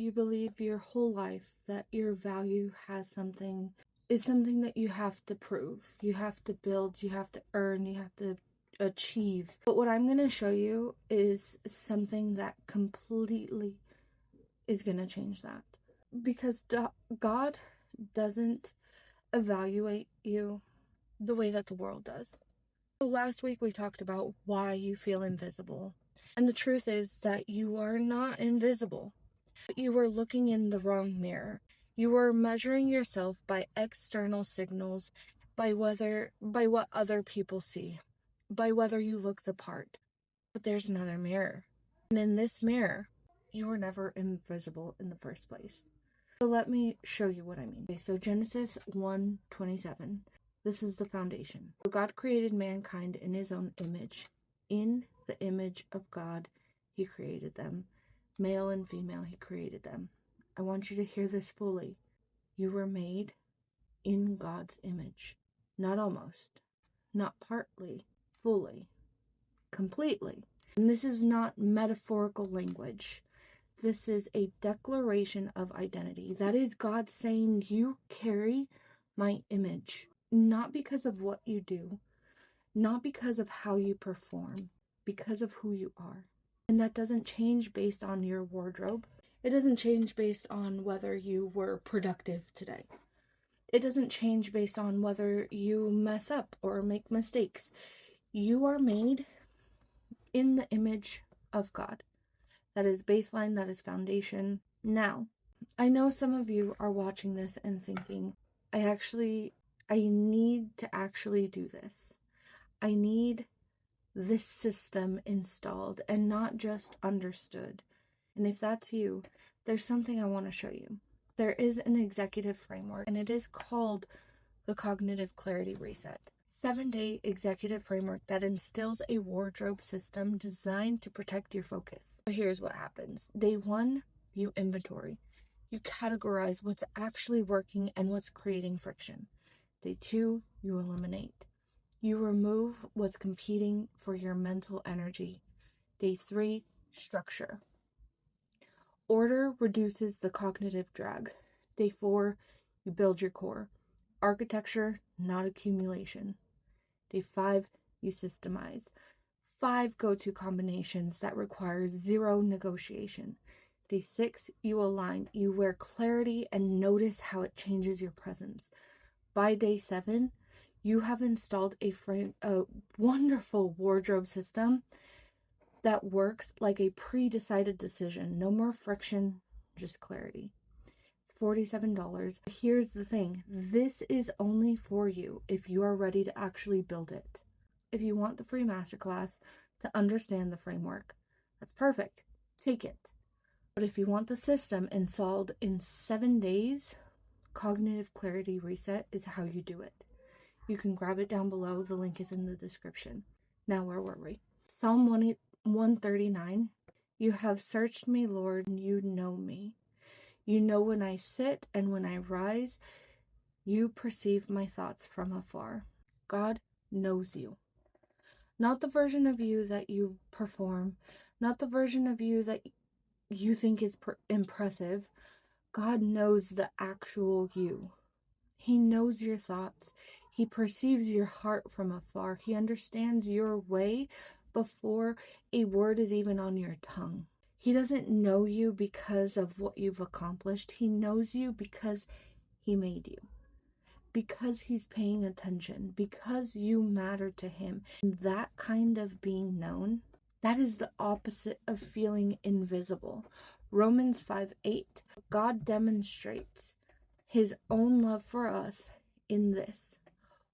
You believe your whole life that your value is something that you have to prove. You have to build, you have to earn, you have to achieve. But what I'm going to show you is something that completely is going to change that. Because God doesn't evaluate you the way that the world does. So last week we talked about why you feel invisible. And the truth is that you are not invisible. You were looking in the wrong mirror. You were measuring yourself by external signals, by what other people see, by whether you look the part. But there's another mirror. And in this mirror, you were never invisible in the first place. So let me show you what I mean. Okay, so Genesis 1:27. This is the foundation. So God created mankind in his own image. In the image of God, he created them. Male and female, he created them. I want you to hear this fully. You were made in God's image. Not almost, not partly, fully, completely. And this is not metaphorical language. This is a declaration of identity. That is God saying, you carry my image. Not because of what you do, not because of how you perform, because of who you are. And that doesn't change based on your wardrobe. It doesn't change based on whether you were productive today. It doesn't change based on whether you mess up or make mistakes. You are made in the image of God. That is baseline, that is foundation. Now, I know some of you are watching this and thinking, I need to actually do this. I need this system installed and not just understood. And if that's you, there's something I want to show you. There is an executive framework, and it is called the Cognitive Clarity Reset. 7-day executive framework that instills a wardrobe system designed to protect your focus. So here's what happens. Day 1, you inventory. You categorize what's actually working and what's creating friction. Day 2, you eliminate. You remove what's competing for your mental energy. Day 3, structure. Order reduces the cognitive drag. Day 4, you build your core. Architecture, not accumulation. Day 5, you systemize. 5 go-to combinations that require 0 negotiation. Day 6, you align. You wear clarity and notice how it changes your presence. By day 7, you have installed a wonderful wardrobe system that works like a pre-decided decision. No more friction, just clarity. It's $47. Here's the thing. This is only for you if you are ready to actually build it. If you want the free masterclass to understand the framework, that's perfect. Take it. But if you want the system installed in 7 days, Cognitive Clarity Reset is how you do it. You can grab it down below. The link is in the description. Now, where were we? Psalm 139. You have searched me, Lord, and you know me. You know when I sit and when I rise. You perceive my thoughts from afar. God knows you. Not the version of you that you perform, not the version of you that you think is impressive. God knows the actual you. He knows your thoughts. He perceives your heart from afar. He understands your way before a word is even on your tongue. He doesn't know you because of what you've accomplished. He knows you because he made you. Because he's paying attention. Because you matter to him. And that kind of being known, that is the opposite of feeling invisible. Romans 5:8. God demonstrates his own love for us in this.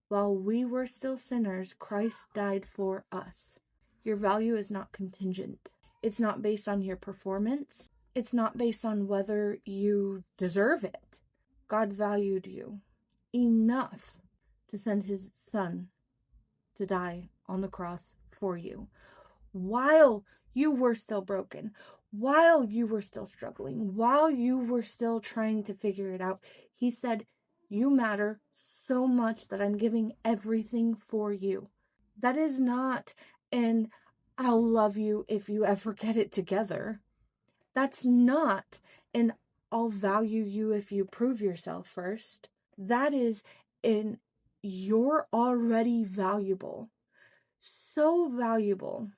While we were still sinners, Christ died for us. Your value is not contingent. It's not based on your performance. It's not based on whether you deserve it. God valued you enough to send his son to die on the cross for you. While you were still broken, while you were still struggling, while you were still trying to figure it out, he said, you matter so much that I'm giving everything for you. That is not an I'll love you if you ever get it together. That's not and I'll value you if you prove yourself first. That is in you're already valuable. So valuable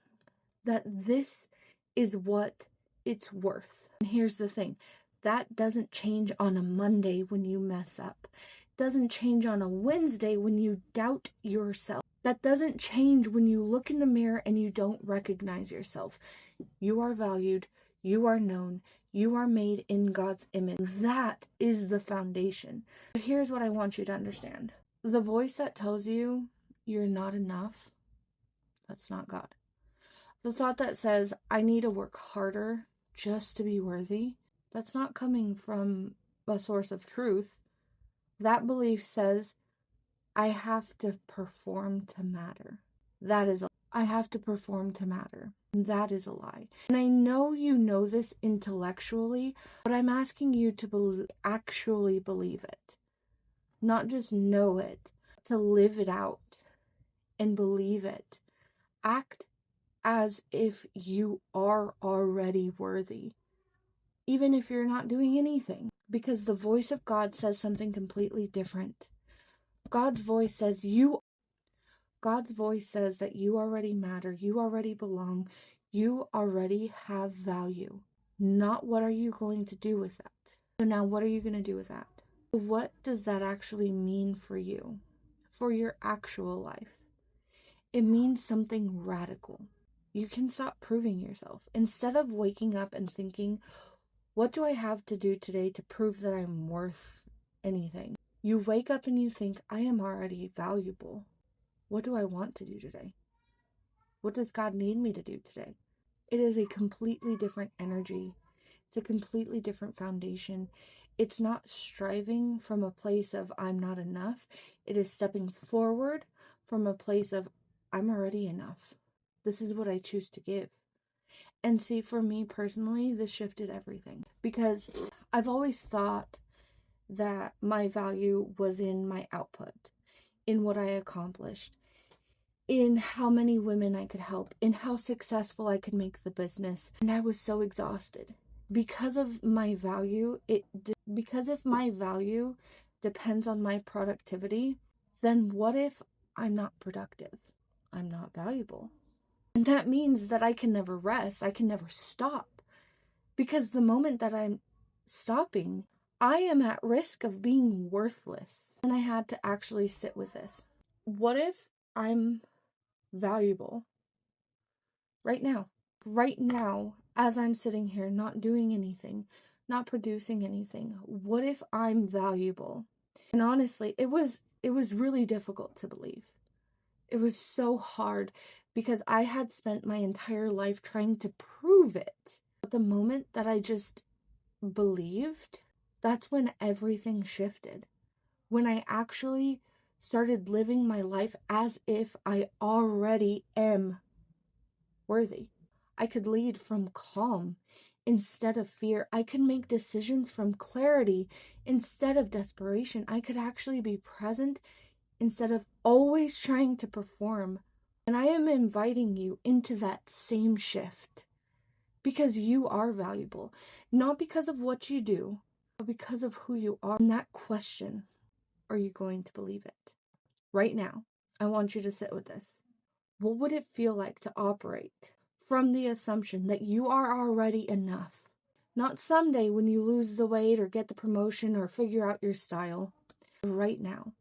that this is what it's worth. And here's the thing. That doesn't change on a Monday when you mess up. It doesn't change on a Wednesday when you doubt yourself. That doesn't change when you look in the mirror and you don't recognize yourself. You are valued. You are known. You are made in God's image. That is the foundation. Here's what I want you to understand. The voice that tells you you're not enough, that's not God. The thought that says, I need to work harder just to be worthy, that's not coming from a source of truth. That belief says, I have to perform to matter. That is a lie. I have to perform to matter. That is a lie. And I know you know this intellectually, but I'm asking you to actually believe it. Not just know it, to live it out and believe it. Act as if you are already worthy, even if you're not doing anything, because the voice of God says something completely different. God's voice says that you already matter, you already belong, you already have value. Not what are you going to do with that. So now what are you going to do with that? What does that actually mean for you, for your actual life? It means something radical. You can stop proving yourself. Instead of waking up and thinking, what do I have to do today to prove that I'm worth anything? You wake up and you think, I am already valuable. What do I want to do today? What does God need me to do today? It is a completely different energy. It's a completely different foundation. It's not striving from a place of I'm not enough. It is stepping forward from a place of I'm already enough. This is what I choose to give. And see, for me personally, this shifted everything. Because I've always thought that my value was in my output, in what I accomplished, in how many women I could help, in how successful I could make the business. And I was so exhausted. Because of my value, because if my value depends on my productivity, then what if I'm not productive? I'm not valuable. And that means that I can never rest. I can never stop. Because the moment that I'm stopping, I am at risk of being worthless. And I had to actually sit with this. What if I'm valuable right now? Right now, as I'm sitting here not doing anything, not producing anything, what if I'm valuable? And honestly, it was really difficult to believe. It was so hard because I had spent my entire life trying to prove it. But the moment that I just believed, that's when everything shifted. When I actually started living my life as if I already am worthy. I could lead from calm instead of fear. I could make decisions from clarity instead of desperation. I could actually be present instead of always trying to perform. And I am inviting you into that same shift because you are valuable, not because of what you do, but because of who you are. And that question, are you going to believe it? Right now, I want you to sit with this. What would it feel like to operate from the assumption that you are already enough? Not someday when you lose the weight or get the promotion or figure out your style. Right now.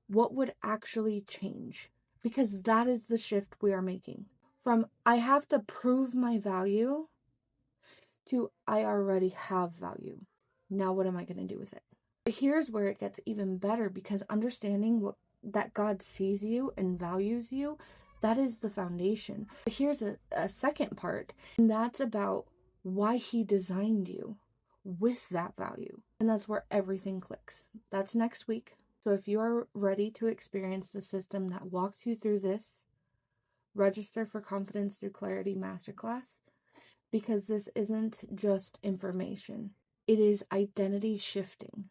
What would actually change? Because that is the shift we are making. From I have to prove my value to I already have value. Now what am I going to do with it? Here's where it gets even better, because understanding that God sees you and values you, that is the foundation. Here's a second part, and that's about why he designed you with that value. And that's where everything clicks. That's next week. So if you are ready to experience the system that walks you through this, register for Confidence Through Clarity Masterclass, because this isn't just information. It is identity shifting.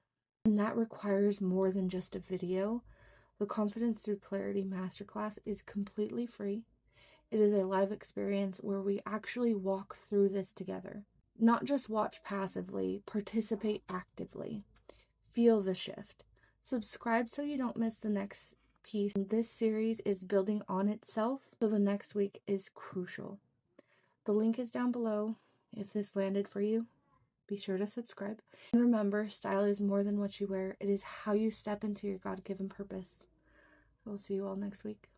And that requires more than just a video. The Confidence Through Clarity Masterclass is completely free. It is a live experience where we actually walk through this together. Not just watch passively, participate actively. Feel the shift. Subscribe so you don't miss the next piece. This series is building on itself, so the next week is crucial. The link is down below. If this landed for you, be sure to subscribe. And remember, style is more than what you wear. It is how you step into your God-given purpose. We'll see you all next week.